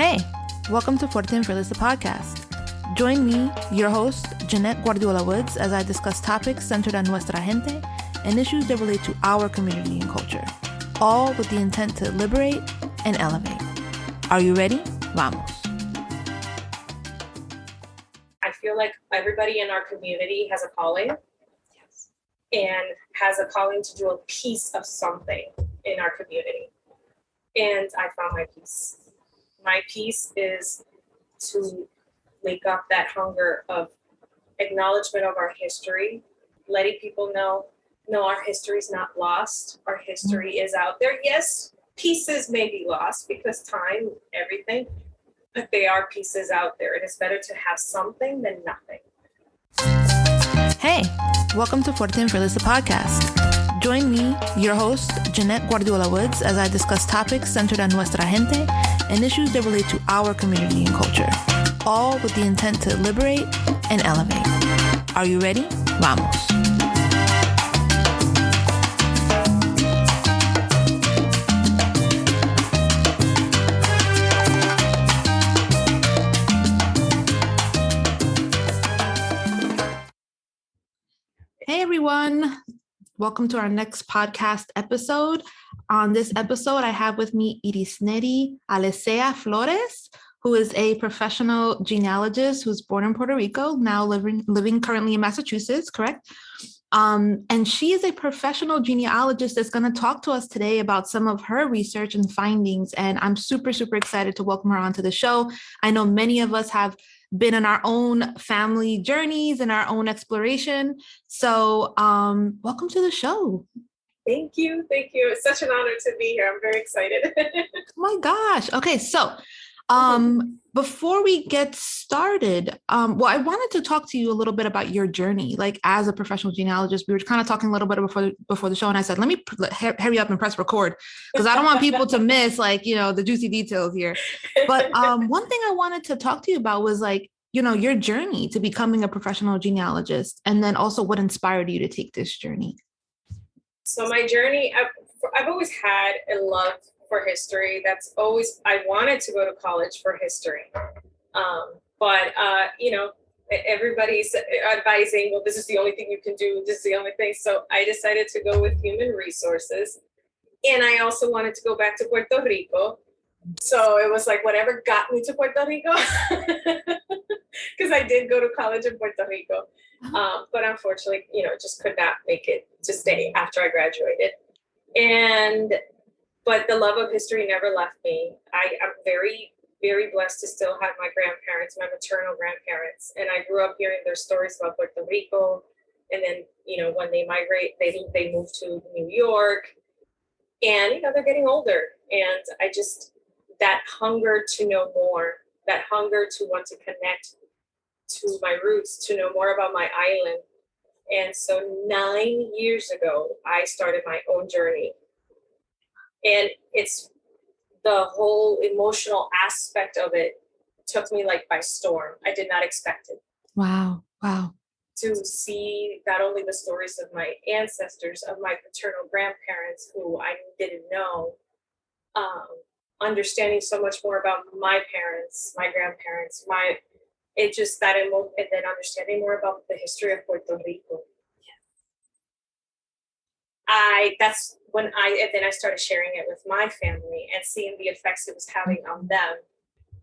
Hey, welcome to Fuerte and Fearless, the podcast. Join me, your host, Jeanette Guardiola Woods, as I discuss topics centered on nuestra gente and issues that relate to our community and culture, all with the intent to liberate and elevate. Are you ready? Vamos. I feel like everybody in our community has a calling and has a calling to do a piece of something in our community. And I found my piece. My piece is to wake up that hunger of acknowledgement of our history, letting people know, no, our history is not lost. Our history is out there. Yes, pieces may be lost because time, everything, but they are pieces out there. And it's better to have something than nothing. Hey, welcome to Fuerte and Fearless, the podcast. Join me, your host, Jeanette Guardiola Woods, as I discuss topics centered on nuestra gente and issues that relate to our community and culture, all with the intent to liberate and elevate. Are you ready? Vamos. Hey everyone, welcome to our next podcast episode. On this episode, I have with me Irisneri Alicea Flores, who is a professional genealogist who's born in Puerto Rico, now living currently in Massachusetts, correct? And she is a professional genealogist that's going to talk to us today about some of her research and findings. And I'm super, super excited to welcome her onto the show. I know many of us have been on our own family journeys and our own exploration. So welcome to the show. Thank you. Thank you. It's such an honor to be here. I'm very excited. Oh my gosh. Okay. So before we get started, I wanted to talk to you a little bit about your journey, like as a professional genealogist. We were kind of talking a little bit before the show, and I said, let me hurry up and press record because I don't want people to miss the juicy details here. But one thing I wanted to talk to you about was your journey to becoming a professional genealogist, and then also what inspired you to take this journey. So my journey, I've always had a love for history. I wanted to go to college for history. But everybody's advising, well, this is the only thing you can do. This is the only thing. So I decided to go with human resources. And I also wanted to go back to Puerto Rico. So it was like whatever got me to Puerto Rico, because I did go to college in Puerto Rico. But unfortunately, just could not make it to stay after I graduated. But the love of history never left me. I'm very, very blessed to still have my grandparents, my maternal grandparents. And I grew up hearing their stories about Puerto Rico. And then, when they migrate, they move to New York. And, they're getting older. And that hunger to know more, that hunger to want to connect to my roots, to know more about my island. And so 9 years ago, I started my own journey. And it's the whole emotional aspect of it took me by storm. I did not expect it. Wow. To see not only the stories of my ancestors, of my paternal grandparents who I didn't know, understanding so much more about my parents, my grandparents, and then understanding more about the history of Puerto Rico. That's when I started sharing it with my family and seeing the effects it was having on them.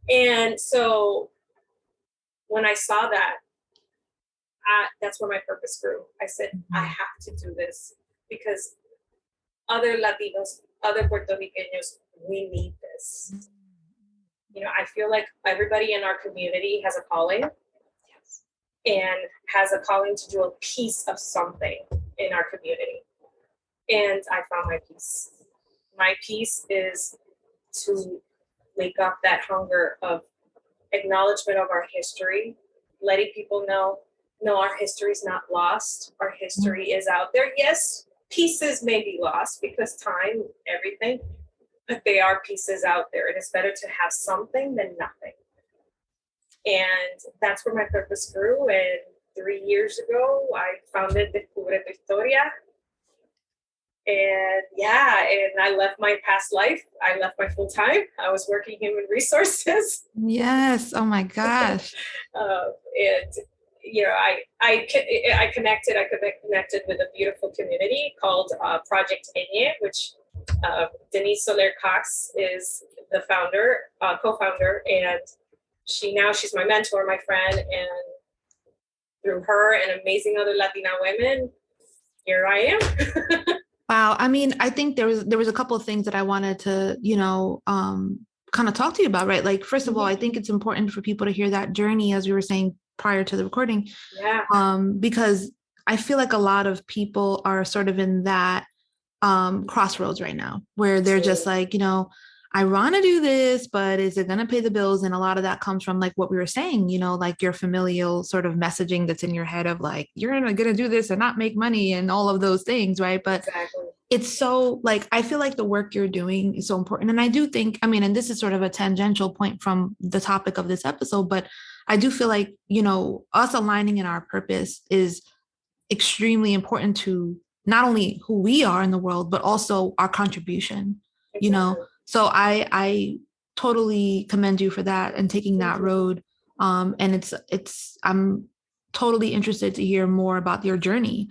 And so when I saw that, that's where my purpose grew. I said, I have to do this because other Latinos, other Puerto Ricanos, we need this. I feel like everybody in our community has a calling and has a calling to do a piece of something in our community. And I found my piece. My piece is to wake up that hunger of acknowledgement of our history, letting people know, no, our history is not lost. Our history is out there. Yes, pieces may be lost because time, everything, but they are pieces out there. And it's better to have something than nothing. And that's where my purpose grew. And 3 years ago, I founded the Cubre Tu Historia. And I left my past life. I left my full time. I was working human resources. Yes. Oh my gosh. And I connected with a beautiful community called Project Enye, which Denise Soler Cox is the founder, co-founder, and she's my mentor, my friend, and through her and amazing other Latina women, here I am. Wow. I mean, I think there was a couple of things that I wanted to, kind of talk to you about, right? Like, first of all, I think it's important for people to hear that journey, as we were saying prior to the recording. Yeah. Because I feel like a lot of people are sort of in that crossroads right now, where they're just like, I want to do this, but is it going to pay the bills? And a lot of that comes from like what we were saying, like your familial sort of messaging that's in your head of like, you're going to do this and not make money and all of those things. Right. But exactly. It's so like, I feel like the work you're doing is so important. And I do think, and this is sort of a tangential point from the topic of this episode, but I do feel like, us aligning in our purpose is extremely important to not only who we are in the world, but also our contribution, Exactly. So I totally commend you for that and taking that road. And I'm totally interested to hear more about your journey.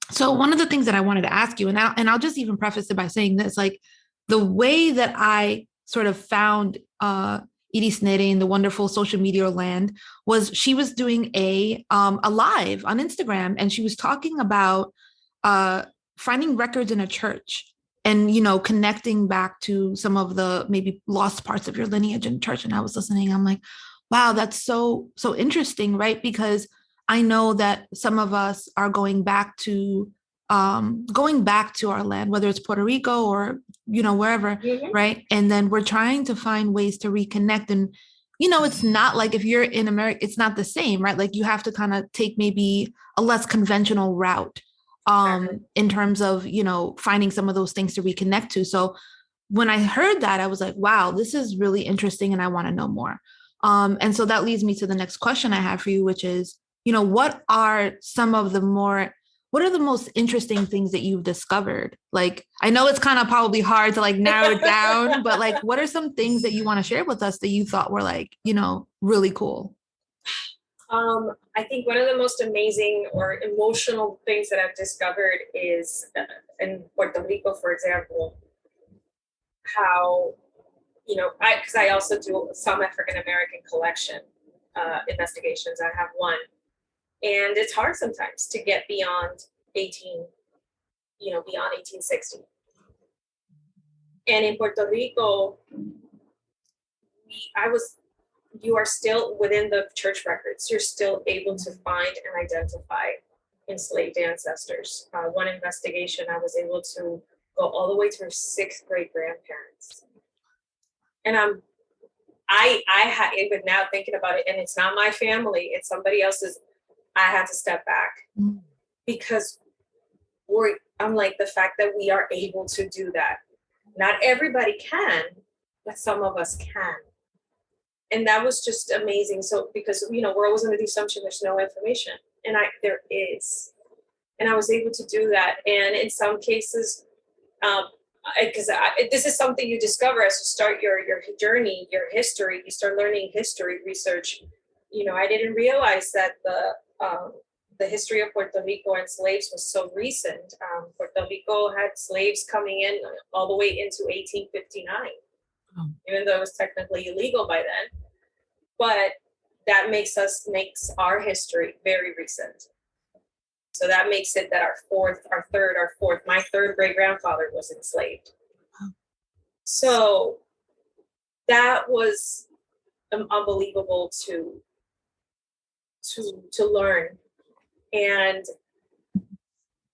So one of the things that I wanted to ask you, and I'll just even preface it by saying this, like the way that I sort of found Irisneri in the wonderful social media land was she was doing a live on Instagram, and she was talking about finding records in a church and, connecting back to some of the maybe lost parts of your lineage in church. And I was listening, I'm like, wow, that's so interesting, right? Because I know that some of us are going back to our land, whether it's Puerto Rico or, wherever, right? And then we're trying to find ways to reconnect. And, it's not like if you're in America, it's not the same, right? Like you have to kind of take maybe a less conventional route in terms of, finding some of those things to reconnect to. So when I heard that, I was like, wow, this is really interesting and I want to know more. And so that leads me to the next question I have for you, which is, what are the most interesting things that you've discovered? Like, I know it's kind of probably hard to like narrow it down, but like, what are some things that you want to share with us that you thought were like, really cool? I think one of the most amazing or emotional things that I've discovered is in Puerto Rico, for example, how, because I also do some African-American collection investigations. I have one. And it's hard sometimes to get beyond 1860. And in Puerto Rico, you are still within the church records. You're still able to find and identify enslaved ancestors. One investigation, I was able to go all the way to her 6th great grandparents. And I had, even now thinking about it, and it's not my family, it's somebody else's. I had to step back because I'm like, the fact that we are able to do that. Not everybody can, but some of us can. And that was just amazing. So, because, we're always going to do assumption there's no information. And there is. And I was able to do that. And in some cases, because this is something you discover as you start your journey, your history, you start learning history research. I didn't realize that the history of Puerto Rico and slaves was so recent. Puerto Rico had slaves coming in all the way into 1859, even though it was technically illegal by then. But that makes our history very recent. So that makes it that my 3rd great grandfather was enslaved. So that was unbelievable to learn. And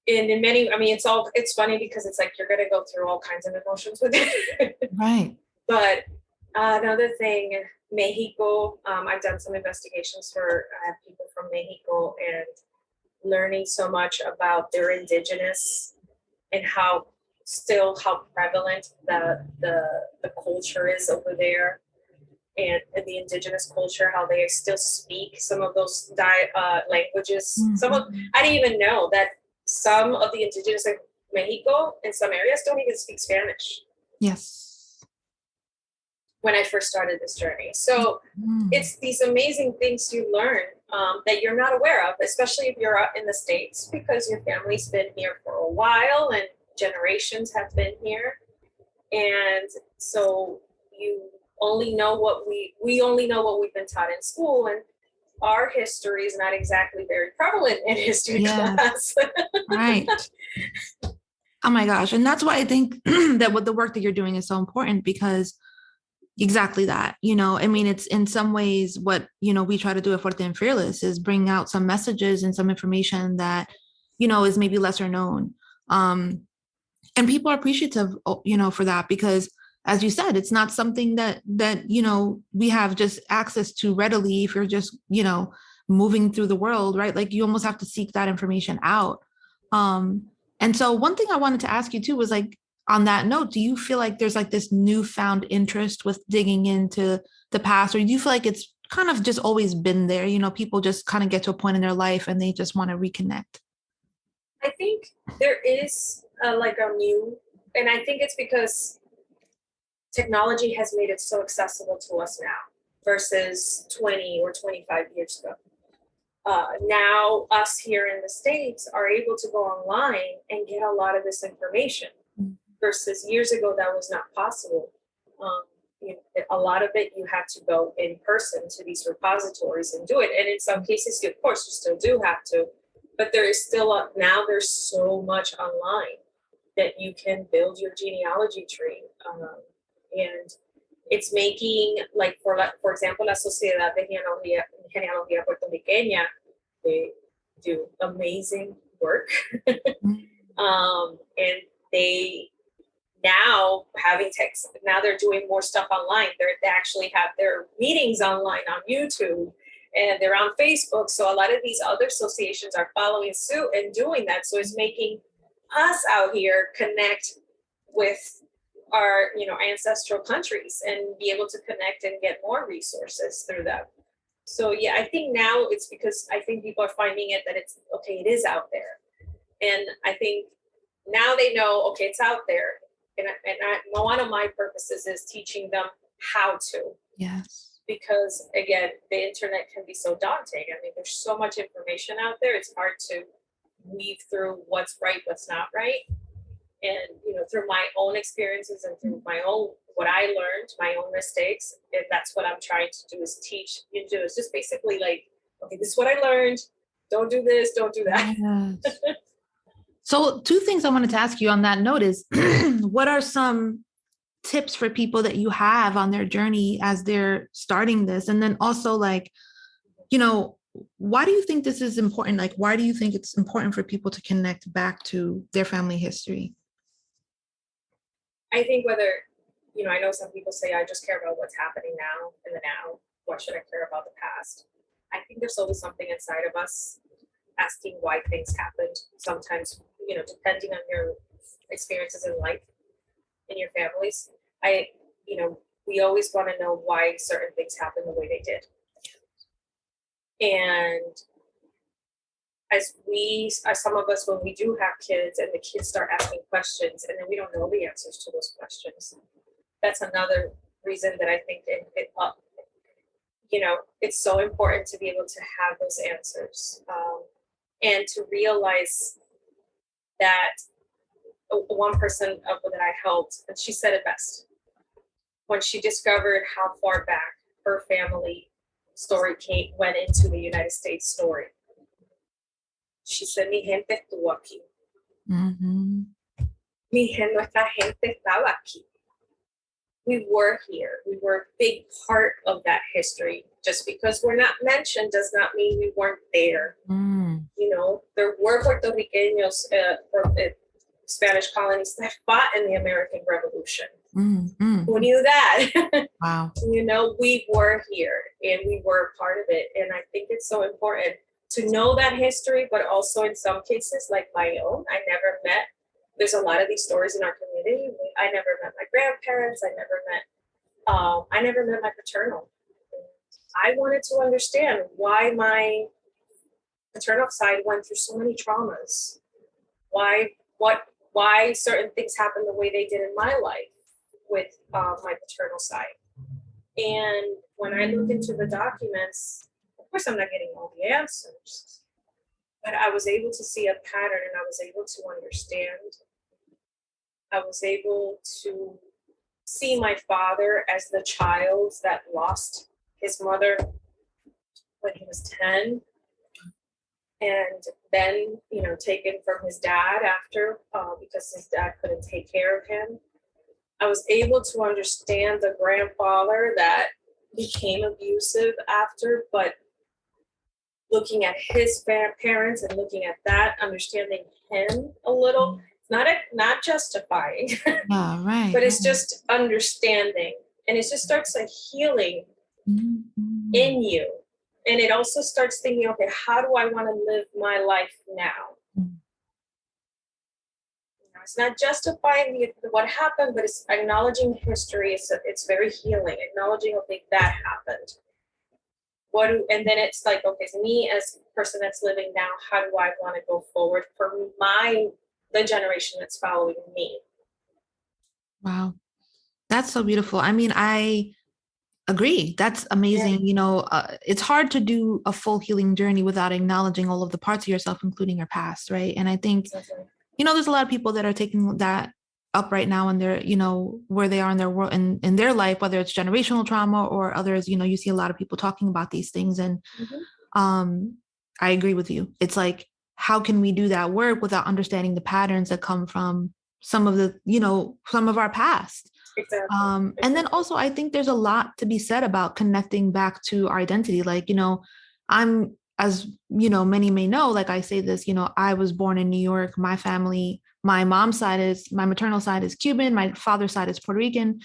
in many, it's funny because it's like you're going to go through all kinds of emotions with it. Right. But another thing, Mexico, I've done some investigations I have people from Mexico, and learning so much about their indigenous and how prevalent the culture is over there. And the indigenous culture, how they still speak some of those languages. I didn't even know that some of the indigenous Mexico in some areas don't even speak Spanish. Yes. When I first started this journey. So it's these amazing things you learn that you're not aware of, especially if you're out in the States, because your family's been here for a while and generations have been here. And so you only know what we only know what we've been taught in school, and our history is not exactly very prevalent in history class. Right. Oh my gosh. And that's why I think that what the work that you're doing is so important, because exactly that, I mean, it's in some ways what, we try to do at Fuerte and Fearless is bring out some messages and some information that, is maybe lesser known. And people are appreciative, for that, because as you said, it's not something that, we have just access to readily if you're just, moving through the world, right? Like you almost have to seek that information out. And so one thing I wanted to ask you too was like, on that note, do you feel like there's like this newfound interest with digging into the past, or do you feel like it's kind of just always been there? People just kind of get to a point in their life and they just want to reconnect. I think there is like a new, and I think it's because technology has made it so accessible to us now versus 20 or 25 years ago. Now us here in the States are able to go online and get a lot of this information versus years ago that was not possible. A lot of it you had to go in person to these repositories and do it. And in some cases, of course, you still do have to, but there is still now there's so much online that you can build your genealogy tree. And it's making, like, for example, La Sociedad de Genealogía Puertorriqueña, they do amazing work. And they now having text, now they're doing more stuff online. They actually have their meetings online on YouTube, and they're on Facebook. So a lot of these other associations are following suit and doing that. So it's making us out here connect with our, ancestral countries and be able to connect and get more resources through them. So yeah, I think now it's because I think people are finding it that it's okay, it is out there. And I think now they know, okay, it's out there. And one of my purposes is teaching them how to. Yes. Because again, the internet can be so daunting. I mean, there's so much information out there. It's hard to weave through what's right, what's not right. And, through my own experiences and through my own, what I learned, my own mistakes, and that's what I'm trying to do is teach you to do. It's just basically like, okay, this is what I learned. Don't do this, don't do that. Yes. So 2 things I wanted to ask you on that note is, what are some tips for people that you have on their journey as they're starting this? And then also like, why do you think this is important? Like, why do you think it's important for people to connect back to their family history? I think whether, I know some people say, I just care about what's happening now in the now. Why should I care about the past? I think there's always something inside of us asking why things happened. Sometimes, depending on your experiences in life, in your families, we always want to know why certain things happen the way they did. And as some of us, when we do have kids and the kids start asking questions and then we don't know the answers to those questions, that's another reason that I think it's so important to be able to have those answers, and to realize that one person that I helped, and she said it best, when she discovered how far back her family story went into the United States story. She said, mi gente estuvo aquí. Mm-hmm. Nuestra gente estaba aquí. We were here. We were a big part of that history. Just because we're not mentioned does not mean we weren't there. Mm. There were Puertorriqueños from Spanish colonies that fought in the American Revolution. Mm-hmm. Who knew that? Wow. We were here and we were part of it. And I think it's so important to know that history, but also in some cases, like my own, there's a lot of these stories in our community. I never met my grandparents. I never met my paternal. I wanted to understand why my paternal side went through so many traumas. What why certain things happened the way they did in my life with my paternal side. And when I look into the documents, of course, I'm not getting all the answers, but I was able to see a pattern, and I was able to understand. I was able to see my father as the child that lost his mother when he was 10, and then, taken from his dad after, because his dad couldn't take care of him. I was able to understand the grandfather that became abusive after, but looking at his parents and looking at that, understanding him a little, not justifying, Yeah, right. but it's just understanding, and it just starts a healing in you. And it also starts thinking, okay, how do I want to live my life now? It's not justifying what happened, but it's acknowledging history. It's very healing, acknowledging, okay, that happened. And then it's like, okay, it's me as a person that's living now, how do I want to go forward for the generation that's following me? Wow. That's so beautiful. I mean, I agree. That's amazing. Yeah. It's hard to do a full healing journey without acknowledging all of the parts of yourself, including your past, right? And I think, Exactly. there's a lot of people that are taking that up right now, and they're, where they are in their world and in their life, whether it's generational trauma or others, you see a lot of people talking about these things. And I agree with you. It's like, how can we do that work without understanding the patterns that come from some of our past? Exactly. And then also, I think there's a lot to be said about connecting back to our identity. Like, I'm, as many may know, like I say this, I was born in New York. My family, my maternal side is Cuban. My father's side is Puerto Rican.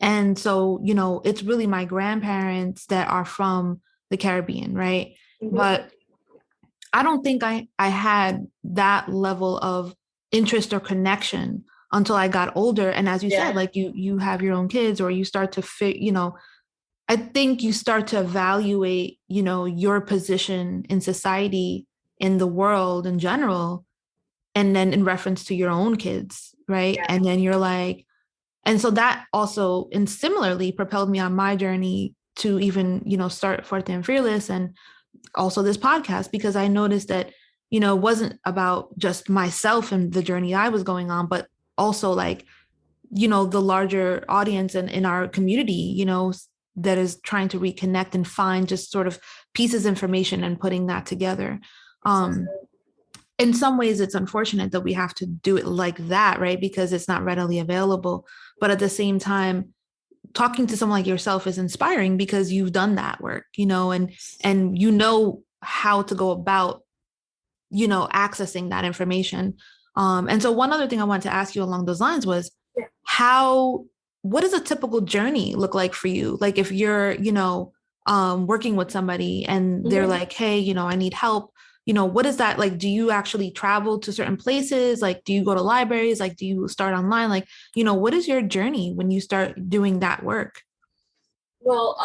And so, it's really my grandparents that are from the Caribbean, right? But I don't think I had that level of interest or connection until I got older. And as you said, like you have your own kids, or you start to I think you start to evaluate, your position in society, in the world in general, and then in reference to your own kids, right? Yeah. And then you're like, and so that also, and similarly, propelled me on my journey to even, start Fuerte and Fearless, and also this podcast, because I noticed that, it wasn't about just myself and the journey I was going on, but also like, the larger audience and in our community, that is trying to reconnect and find just sort of pieces of information and putting that together. In some ways, it's unfortunate that we have to do it like that, right? Because it's not readily available. But at the same time, talking to someone like yourself is inspiring because you've done that work, and how to go about, accessing that information. And so one other thing I wanted to ask you along those lines was, what does a typical journey look like for you? Like if you're, working with somebody and they're like, hey, I need help, what is that like? Do you actually travel to certain places? Like, do you go to libraries? Like, do you start online? Like, what is your journey when you start doing that work? Well,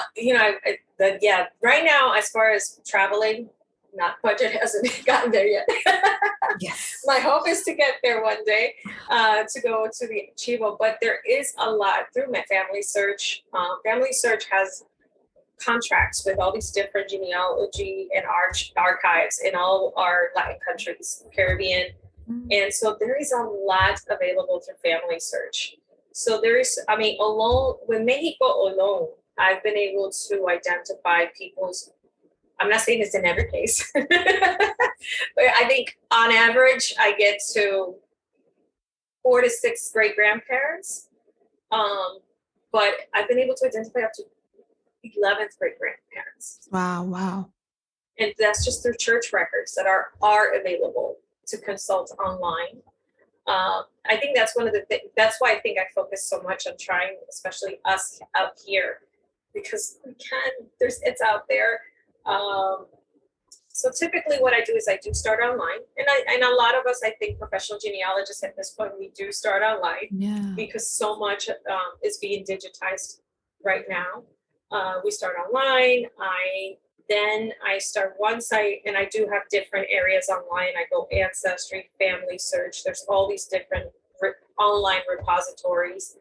right now, as far as traveling, budget hasn't gotten there yet. Yes. My hope is to get there one day, to go to the Chivo, but there is a lot through my Family Search. Family Search has contracts with all these different genealogy and archives in all our Latin countries, Caribbean. And so there is a lot available through Family Search. So with Mexico alone, I've been able to identify people's, I'm not saying it's in every case, but I think on average, I get to 4 to 6 great grandparents. But I've been able to identify up to 11th great grandparents. Wow. And that's just through church records that are available to consult online. I think that's one of the things. That's why I think I focus so much on trying, especially us out here, because it's out there. So typically what I do is I do start online, and a lot of us, I think professional genealogists at this point, we do start online because so much is being digitized right now. We start online. I start one site, and I do have different areas online. I go Ancestry, Family Search. There's all these different online repositories.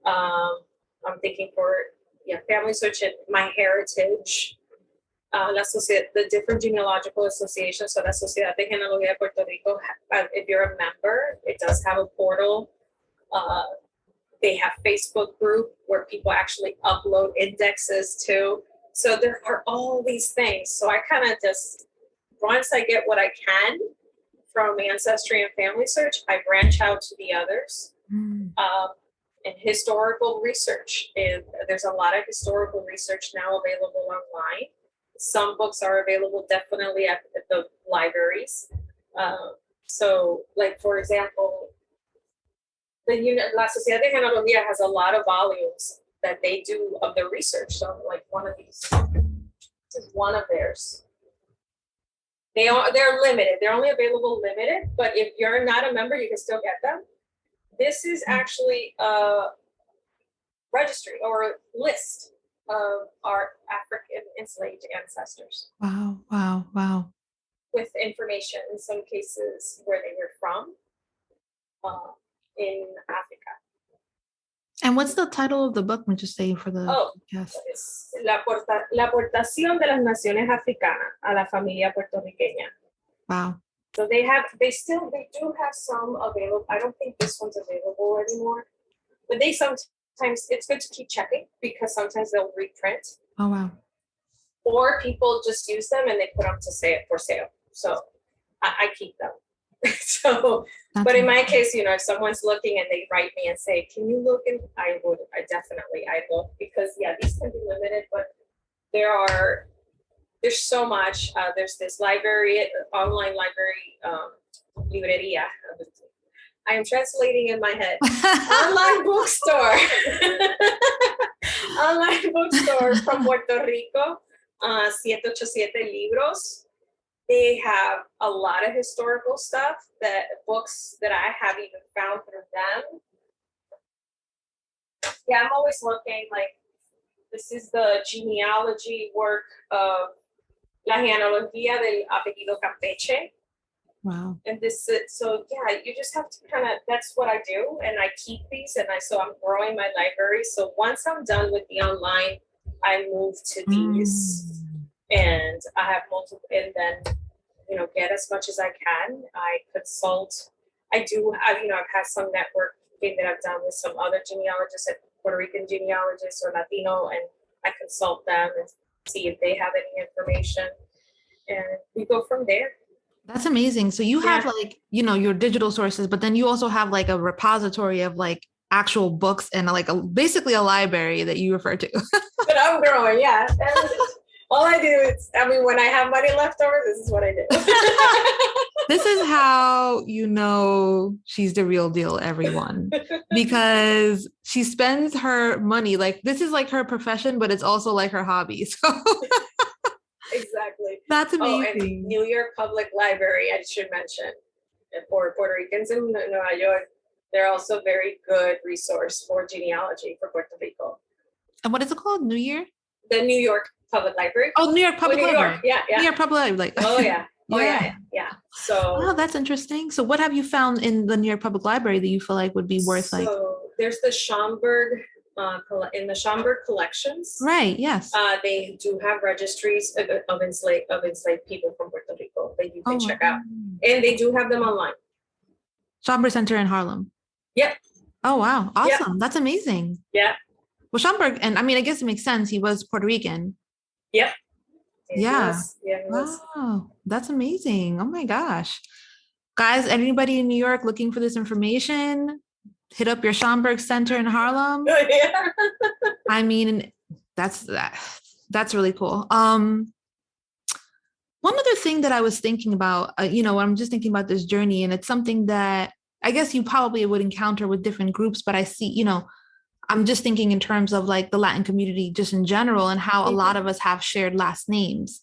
I'm thinking for Family Search and My Heritage, the different genealogical associations. So la Sociedad de Genealogía de Puerto Rico, if you're a member, it does have a portal. They have Facebook group where people actually upload indexes too. So there are all these things. So I kind of just, once I get what I can from Ancestry and Family Search, I branch out to the others. And historical research. There's a lot of historical research now available online. Some books are available definitely at the libraries. So, like, for example, La Sociedad de Genealogía has a lot of volumes that they do of the research. So, like, one of these, this is one of theirs. They're limited. They're only available limited, but if you're not a member, you can still get them. This is actually a registry or a list of our African enslaved ancestors. Wow, wow, wow. With information, in some cases, where they were from in Africa. And what's the title of the book? I'm just saying for the podcast. Es la aportación de las naciones africanas a la familia puertorriqueña. Wow. So they do have some available. I don't think this one's available anymore, but they sometimes, it's good to keep checking because sometimes they'll reprint. Oh, wow. Or people just use them and they put them for sale. So I keep them. So, that's but in my case, if someone's looking and they write me and say, can you look? And I look because these can be limited, but there's so much. There's this library, online library, librería. I am translating in my head. Online bookstore. Online bookstore from Puerto Rico, 787 Libros. They have a lot of historical stuff, books that I have even found through them. Yeah, I'm always looking, like, this is the genealogy work of La Genealogía del Apellido Campeche. Wow. And you just have to that's what I do. And I keep these so I'm growing my library. So once I'm done with the online, I move to these and I have multiple, and then, get as much as I can. I consult. I've had some networking that I've done with some other genealogists, Puerto Rican genealogists or Latino, and I consult them and see if they have any information. And we go from there. That's amazing. So you have your digital sources, but then you also have like a repository of like actual books and basically a library that you refer to. But I'm growing, yeah. All I do is, when I have money left over, this is what I do. This is how she's the real deal, everyone, because she spends her money, this is like her profession, but it's also like her hobby. So exactly. That's amazing. And New York Public Library, I should mention, for Puerto Ricans in Nueva York, they're also very good resource for genealogy for Puerto Rico. And what is it called? New York Public Library. Oh, New York Public Library. Yeah. New York Public Library. Oh, yeah. Yeah. So, that's interesting. So what have you found in the New York Public Library that you feel like would be worth So there's the Schomburg, in the Schomburg collections. Right, yes. They do have registries of enslaved people from Puerto Rico that you can check out. And they do have them online. Schomburg Center in Harlem. Yep. Oh, wow. Awesome. Yep. That's amazing. Yeah. Well, Schomburg, and I guess it makes sense. He was Puerto Rican. Yep. Yeah. Wow. That's amazing. Oh my gosh. Guys, anybody in New York looking for this information, hit up your Schomburg Center in Harlem. Yeah. That's really cool. One other thing that I was thinking about, I'm just thinking about this journey, and it's something that I guess you probably would encounter with different groups, but I see, I'm just thinking in terms of like the Latin community just in general and how a lot of us have shared last names,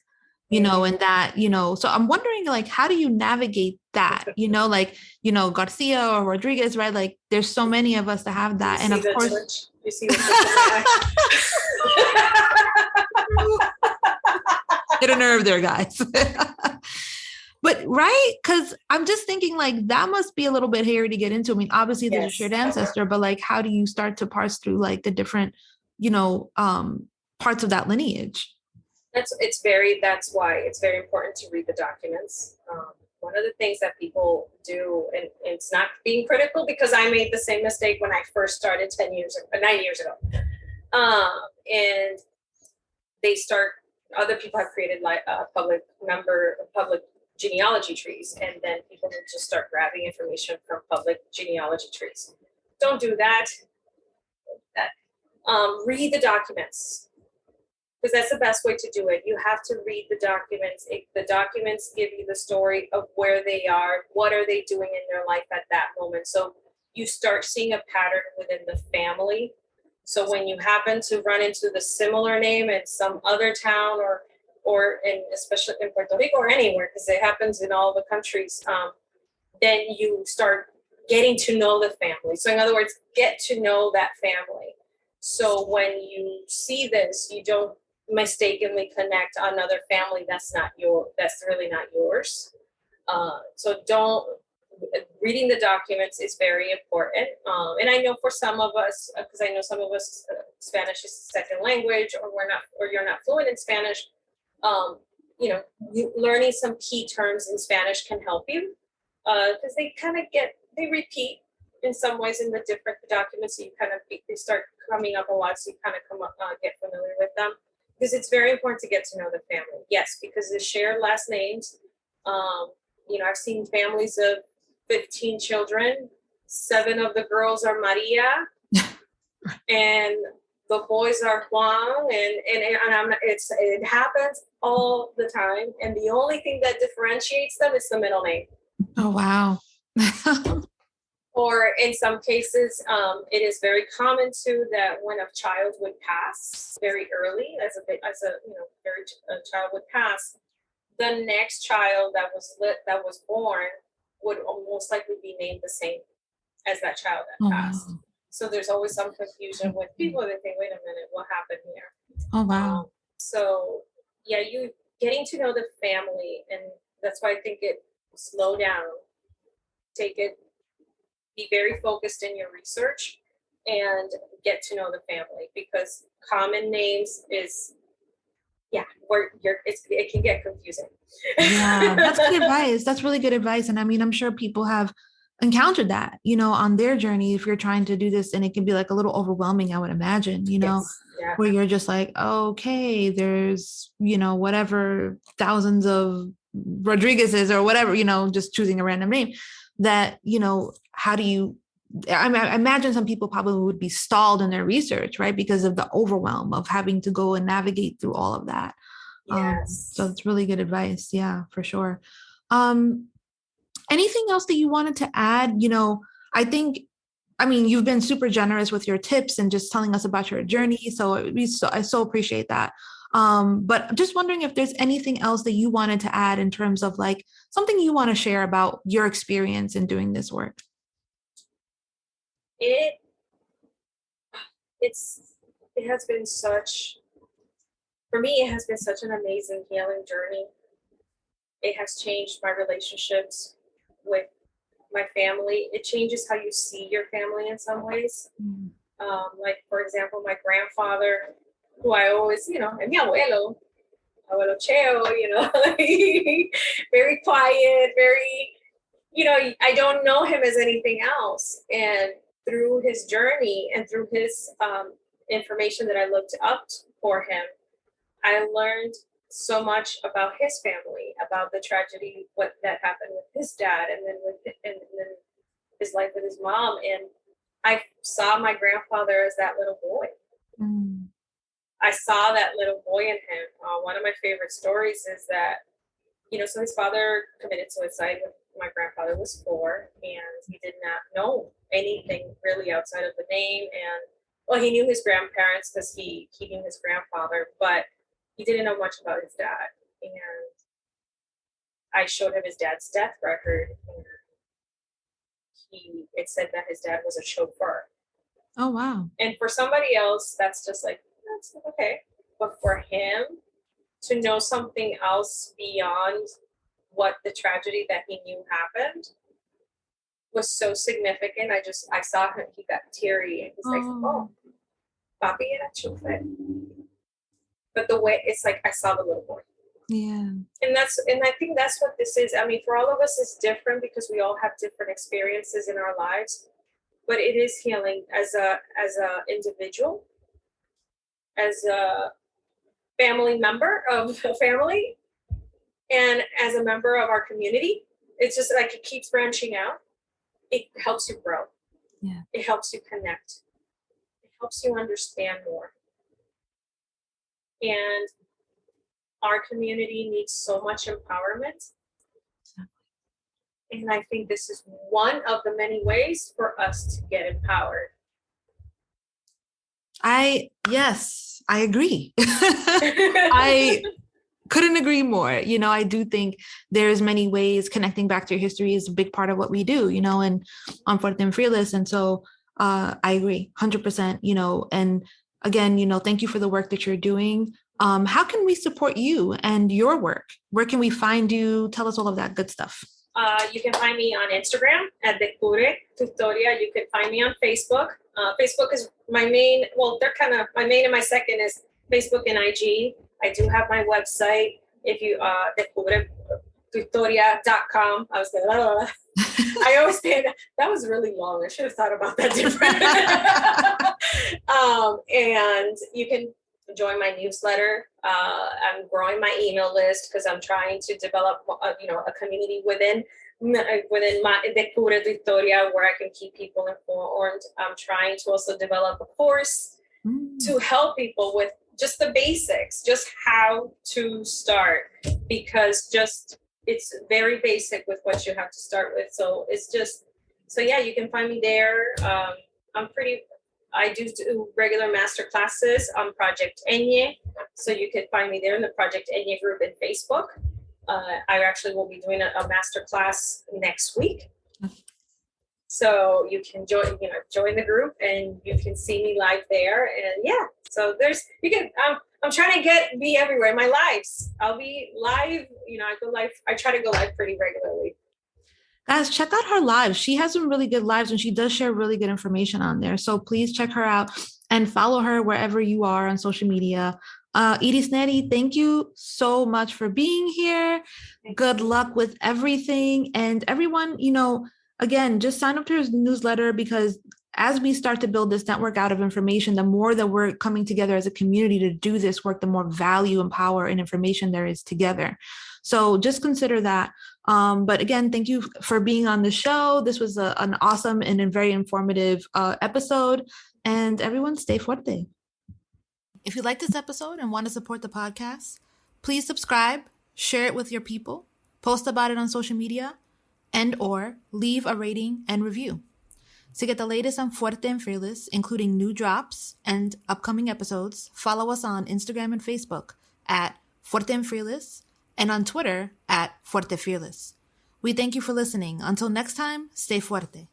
and that, so I'm wondering, like, how do you navigate that? Garcia or Rodriguez, right? Like there's so many of us that have that. And of course, you see the get a nerve there, guys. But But right, because I'm just thinking like that must be a little bit hairy to get into. I mean, obviously there's a shared ancestor, but like how do you start to parse through like the different, parts of that lineage? That's why it's very important to read the documents. One of the things that people do, and it's not being critical because I made the same mistake when I first started 9 years ago. And other people have created like a public genealogy trees, and then people will just start grabbing information from public genealogy trees. Don't do that. Read the documents, because that's the best way to do it. You have to read the documents. The documents give you the story of where they are, what are they doing in their life at that moment. So you start seeing a pattern within the family. So when you happen to run into the similar name in some other town, or especially in Puerto Rico or anywhere, because it happens in all the countries, then you start getting to know the family. So in other words, get to know that family. So when you see this, you don't mistakenly connect another family that's really not yours. Reading the documents is very important. And I know for some of us, because I know some of us, Spanish is second language, or you're not fluent in Spanish. Learning some key terms in Spanish can help you, because they repeat in some ways in the different documents. So they start coming up a lot, so you get familiar with them. Because it's very important to get to know the family. Yes, because the shared last names. I've seen families of 15 children. 7 of the girls are Maria, and the boys are Juan, and it happens all the time. And the only thing that differentiates them is the middle name. Oh wow. Or in some cases, it is very common too that when a child would pass very early, a child would pass, the next child that was born would most likely be named the same as that child that passed. Wow. So there's always some confusion with people. They think, wait a minute, what happened here? Oh wow. You getting to know the family, and that's why I think slow down, take it. Be very focused in your research and get to know the family, because common names it can get confusing. Yeah, that's good advice. That's really good advice. And I mean, I'm sure people have encountered that, on their journey, if you're trying to do this, and it can be like a little overwhelming, I would imagine, Yes. Yeah. Where you're just like, okay, there's, whatever thousands of Rodriguez's or whatever, just choosing a random name that, how do you, I imagine some people probably would be stalled in their research, right? Because of the overwhelm of having to go and navigate through all of that. Yes. So it's really good advice. Yeah, for sure. Anything else that you wanted to add? You've been super generous with your tips and just telling us about your journey. So I so appreciate that. But just wondering if there's anything else that you wanted to add in terms of like something you want to share about your experience in doing this work. It has been for me, it has been such an amazing healing journey. It has changed my relationships with my family. It changes how you see your family in some ways. Like, for example, my grandfather, who I always, mi abuelo Cheo, very quiet, very, I don't know him as anything else. And through his journey and through his information that I looked up for him, I learned so much about his family, about the tragedy, what that happened with his dad, and then his life with his mom. And I saw my grandfather as that little boy. I saw that little boy in him. One of my favorite stories is that, so his father committed suicide when my grandfather was 4, and he did not know anything really outside of the name. And well, he knew his grandparents because he knew his grandfather, but he didn't know much about his dad. And I showed him his dad's death record, and it said that his dad was a chauffeur. Oh, wow. And for somebody else, that's just like, that's okay. But for him to know something else beyond what the tragedy that he knew happened was so significant. I saw him, he got teary, and he's like, oh, papi era chofer. But the way, it's like, I saw the little boy. Yeah. And I think that's what this is. I mean, for all of us, it's different because we all have different experiences in our lives, but it is healing as a individual, as a family member of a family, and as a member of our community. It's just like it keeps branching out. It helps you grow. Yeah. It helps you connect. It helps you understand more. And our community needs so much empowerment. And I think this is one of the many ways for us to get empowered. Yes, I agree. I couldn't agree more. I do think there's many ways. Connecting back to your history is a big part of what we do, and on Fuerte and Fearless. And so I agree 100%, and again, thank you for the work that you're doing. How can we support you and your work? Where can we find you? Tell us all of that good stuff. You can find me on Instagram at Descubre Tutoria. You can find me on Facebook. Facebook is my main, they're kind of, my main and my second is Facebook and IG. I do have my website. If you, descubretutoria.com. I was like, I always say that was really long. I should have thought about that different. And you can join my newsletter. I'm growing my email list because I'm trying to develop, a community within my Descubre Tutoria where I can keep people informed. I'm trying to also develop a course to help people with just the basics, just how to start, because it's very basic with what you have to start with. So you can find me there. I do regular master classes on Project Enye. So you can find me there in the Project Enye group in Facebook. I actually will be doing a master class next week. So you can join the group and you can see me live there. And so I'm trying to be everywhere in my lives. I'll be live, I go live. I try to go live pretty regularly. Guys, check out her lives. She has some really good lives and she does share really good information on there. So please check her out and follow her wherever you are on social media. Irisneri, thank you so much for being here. Good luck with everything. And everyone, again, just sign up to her newsletter, because as we start to build this network out of information, the more that we're coming together as a community to do this work, the more value and power and information there is together. So just consider that. But again, thank you for being on the show. This was an awesome and a very informative episode. And everyone, stay fuerte. If you like this episode and want to support the podcast, please subscribe, share it with your people, post about it on social media, and/or leave a rating and review. To get the latest on Fuerte and Fearless, including new drops and upcoming episodes, follow us on Instagram and Facebook at Fuerte and Fearless, and on Twitter at Fuerte Fearless. We thank you for listening. Until next time, stay fuerte.